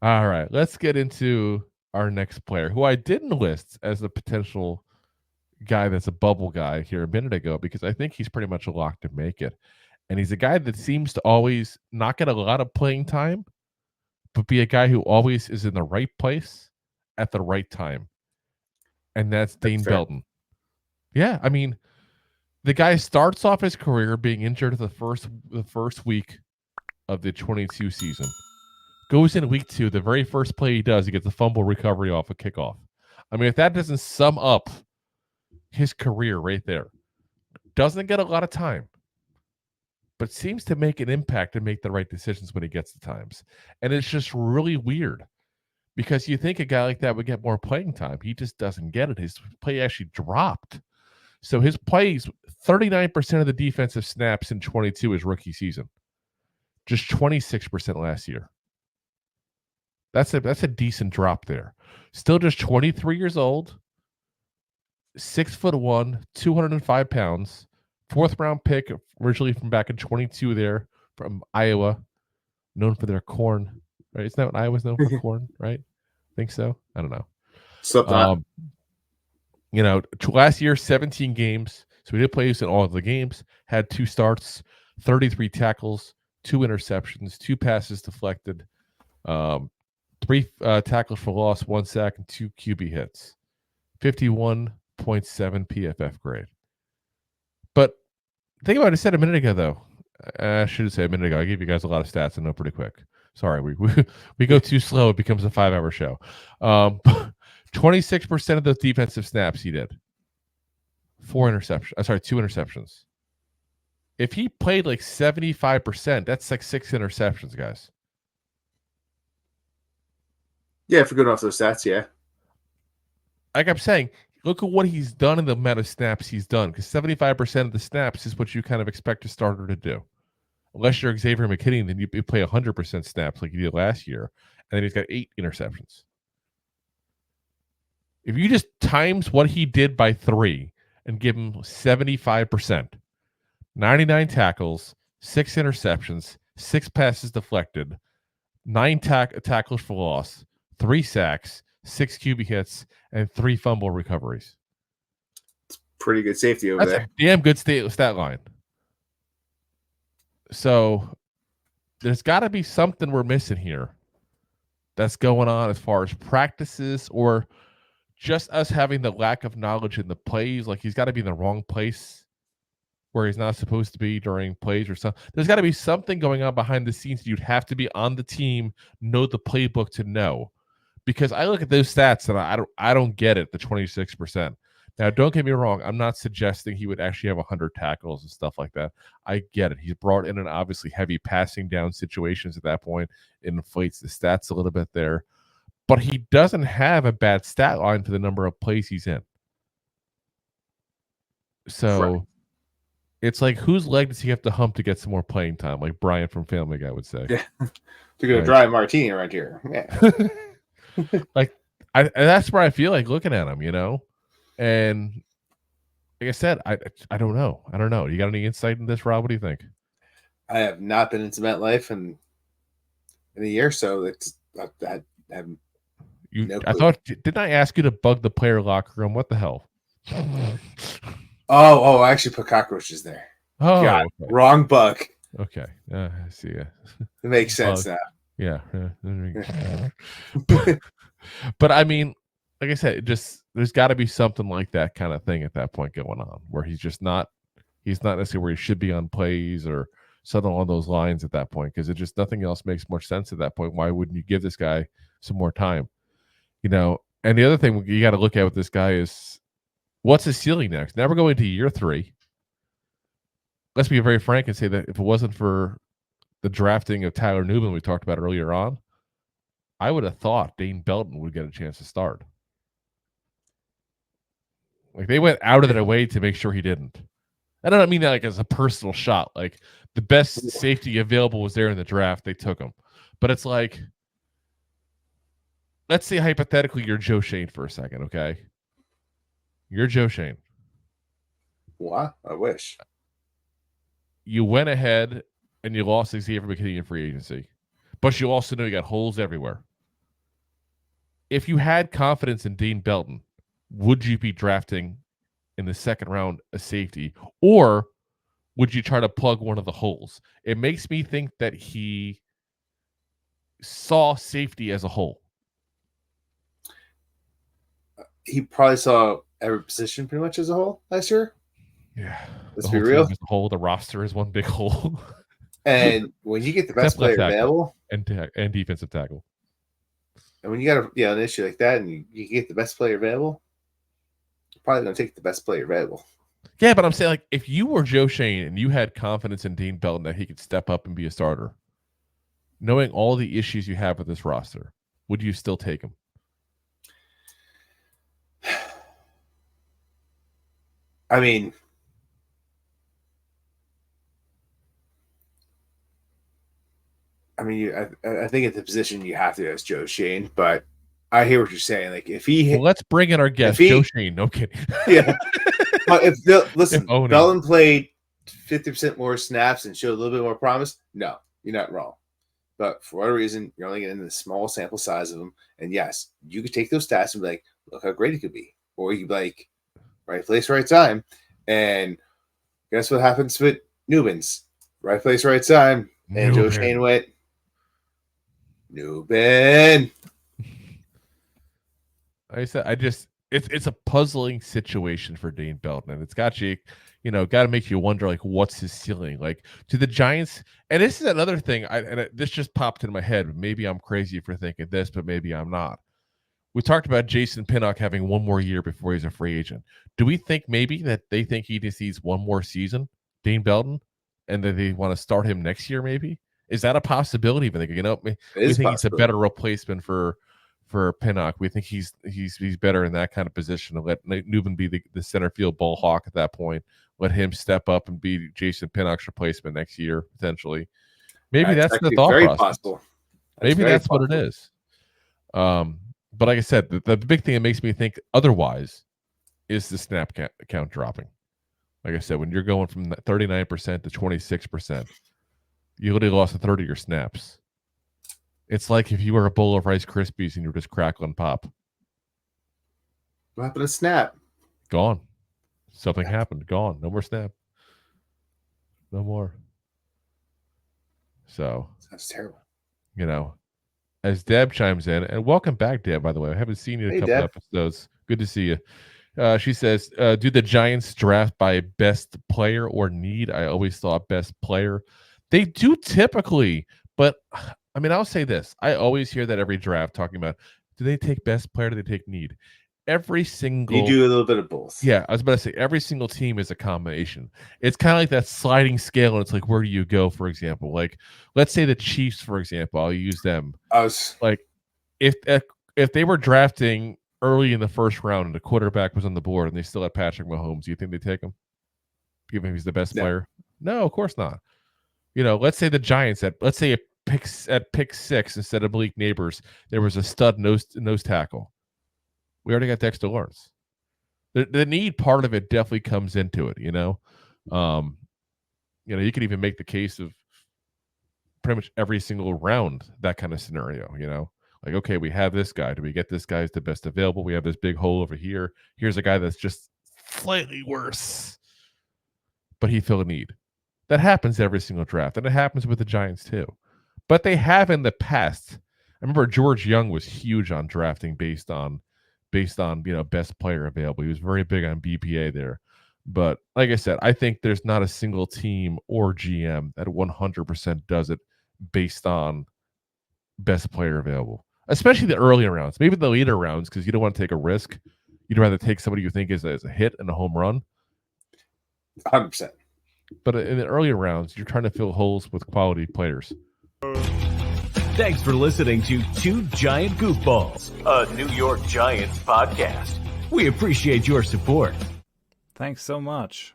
All right, let's get into our next player, who I didn't list as a potential guy that's a bubble guy here a minute ago because I think he's pretty much a lock to make it. And he's a guy that seems to always not get a lot of playing time, but be a guy who always is in the right place at the right time. And that's That's Dane fair. Belton. Yeah, I mean, the guy starts off his career being injured the first week of the 22 season. Goes in week 2, the very first play he does, he gets a fumble recovery off a kickoff. I mean, if that doesn't sum up his career right there, doesn't get a lot of time, but seems to make an impact and make the right decisions when he gets the times. And it's just really weird because you think a guy like that would get more playing time. He just doesn't get it. His play actually dropped. So his plays, 39% of the defensive snaps in 22 is rookie season, just 26% last year. That's a decent drop there. Still just 23 years old, 6'1", 205 pounds, fourth round pick originally from back in 22 there from Iowa, known for their corn. Right? Isn't that what Iowa's known for? Corn, right? Think so? I don't know. Something. Last year, 17 games. So he did play in all of the games, had 2 starts, 33 tackles, 2 interceptions, 2 passes deflected, 3 tackles for loss, 1 sack, and 2 QB hits. 51.7 PFF grade. But think about what I said a minute ago, though. I should say a minute ago. I gave you guys a lot of stats and know pretty quick. Sorry, we go too slow. It becomes a 5-hour show. 26% of those defensive snaps he did. 2 interceptions. If he played like 75%, that's like 6 interceptions, guys. Yeah, if we're good off those stats, yeah. Like I'm saying, look at what he's done and the amount of snaps he's done, because 75% of the snaps is what you kind of expect a starter to do. Unless you're Xavier McKinney, then you play 100% snaps like you did last year, and then he's got 8 interceptions. If you just times what he did by 3 and give him 75%, 99 tackles, 6 interceptions, 6 passes deflected, 9 tackles for loss, 3 sacks, 6 QB hits, and 3 fumble recoveries. Pretty good safety over there. A damn good stat line. So there's got to be something we're missing here that's going on as far as practices or just us having the lack of knowledge in the plays. Like he's got to be in the wrong place where he's not supposed to be during plays or something. There's got to be something going on behind the scenes. You'd have to be on the team, know the playbook to know. Because I look at those stats and I don't get it, the 26%. Now, don't get me wrong. I'm not suggesting he would actually have 100 tackles and stuff like that. I get it. He's brought in an obviously heavy passing down situations at that point. It inflates the stats a little bit there. But he doesn't have a bad stat line for the number of plays he's in. So right. It's like, whose leg does he have to hump to get some more playing time? Like Brian from Family Guy would say. Yeah. To get a dry martini right here. Yeah. Like, that's where I feel like looking at him, And like I said, I don't know. I don't know. You got any insight in this, Rob? What do you think? I have not been into MetLife in a year, so I have no clue. I thought, didn't I ask you to bug the player locker room? What the hell? Oh, I actually put cockroaches there. Oh, God, okay. Wrong bug. Okay, I see. It makes sense now. Yeah. But I mean, like I said, there's got to be something like that kind of thing at that point going on, where he's not necessarily where he should be on plays or something along those lines at that point, because it just nothing else makes much sense at that point. Why wouldn't you give this guy some more time? And the other thing you got to look at with this guy is, what's his ceiling next? Now we're going to year 3. Let's be very frank and say that if it wasn't for the drafting of Tyler Newman we talked about earlier on, I would have thought Dane Belton would get a chance to start. Like, they went out of their way to make sure he didn't. I don't mean that like as a personal shot. Like, the best safety available was there in the draft. They took him. But it's like, let's say hypothetically you're Joe Shane for a second, okay? You're Joe Shane. What? I wish. You went ahead and you lost Xavier McKinney in free agency. But you also know you got holes everywhere. if you had confidence in Dane Belton, would you be drafting in the second round a safety, or would you try to plug one of the holes? It makes me think that he saw safety as a hole. He probably saw every position pretty much as a whole last year. Yeah. Let's The be whole real. team is a hole. The roster is one big hole. And when you get the best Except left player tackle available, and defensive tackle. and when you got an issue like that, and you get the best player available, you're probably going to take the best player available. Yeah, but I'm saying, like, if you were Joe Shane and you had confidence in Dane Belton that he could step up and be a starter, knowing all the issues you have with this roster, would you still take him? I mean, I think at the position you have to as Joe Shane, but I hear what you're saying. Like if he, Well, let's bring in our guest, Joe Shane. No kidding. Yeah, but listen, If Belton played 50% more snaps and showed a little bit more promise. No, you're not wrong. But for whatever reason, you're only getting the small sample size of them. And yes, you could take those stats and be like, look how great he could be. Or you could be like, right place, right time. And guess what happens with Newbins? Right place, right time. And Joe Shane went, Newbin. Like I said, it's a puzzling situation for Dane Belton, and it's got you, got to make you wonder, like, what's his ceiling? Like, to the Giants, and this is another thing, this just popped in my head. Maybe I'm crazy for thinking this, but maybe I'm not. We talked about Jason Pinnock having one more year before he's a free agent. Do we think maybe that they think he just needs one more season, Dane Belton, and that they want to start him next year? Maybe is that a possibility? But we think he's a better replacement for Pinnock. We think he's better in that kind of position to let Newman be the center field ball hawk at that point. Let him step up and be Jason Pinnock's replacement next year potentially. Maybe that's the thought process. Possible. Maybe that's what it is. But like I said, the big thing that makes me think otherwise is the snap count dropping. Like I said, when you're going from 39% to 26%, you literally lost a third of your snaps. It's like if you were a bowl of Rice Krispies and you were just crackling pop. What happened to snap? Gone. Something happened. Gone. No more snap. No more. So that's terrible. As Deb chimes in, and welcome back, Deb, by the way. I haven't seen you in a couple episodes. Good to see you. She says, do the Giants draft by best player or need? I always thought best player. They do typically, but I mean, I'll say this. I always hear that every draft talking about, do they take best player? Do they take need? Every single... You do a little bit of both. Yeah, I was about to say, every single team is a combination. It's kind of like that sliding scale, and it's like, where do you go, for example? Like, let's say the Chiefs, for example. I'll use them. Like, if they were drafting early in the first round and the quarterback was on the board and they still had Patrick Mahomes, do you think they take him? Given he's the best player? No, of course not. Let's say the Giants let's say at pick 6 instead of Malik Neighbors, there was a stud nose tackle. We already got Dexter Lawrence. The need part of it definitely comes into it. You can even make the case of pretty much every single round, that kind of scenario. Like, okay, we have this guy. Do we get this guy as the best available? We have this big hole over here. Here's a guy that's just slightly worse, but he filled a need. That happens every single draft, and it happens with the Giants too. But they have in the past. I remember George Young was huge on drafting based on best player available. He was very big on BPA there. But like I said, I think there's not a single team or GM that 100% does it based on best player available, especially the earlier rounds, maybe the later rounds, because you don't want to take a risk. You'd rather take somebody you think is a hit and a home run. 100%. But in the earlier rounds, you're trying to fill holes with quality players. Thanks for listening to Two Giant Goofballs, a New York Giants podcast. We appreciate your support. Thanks so much.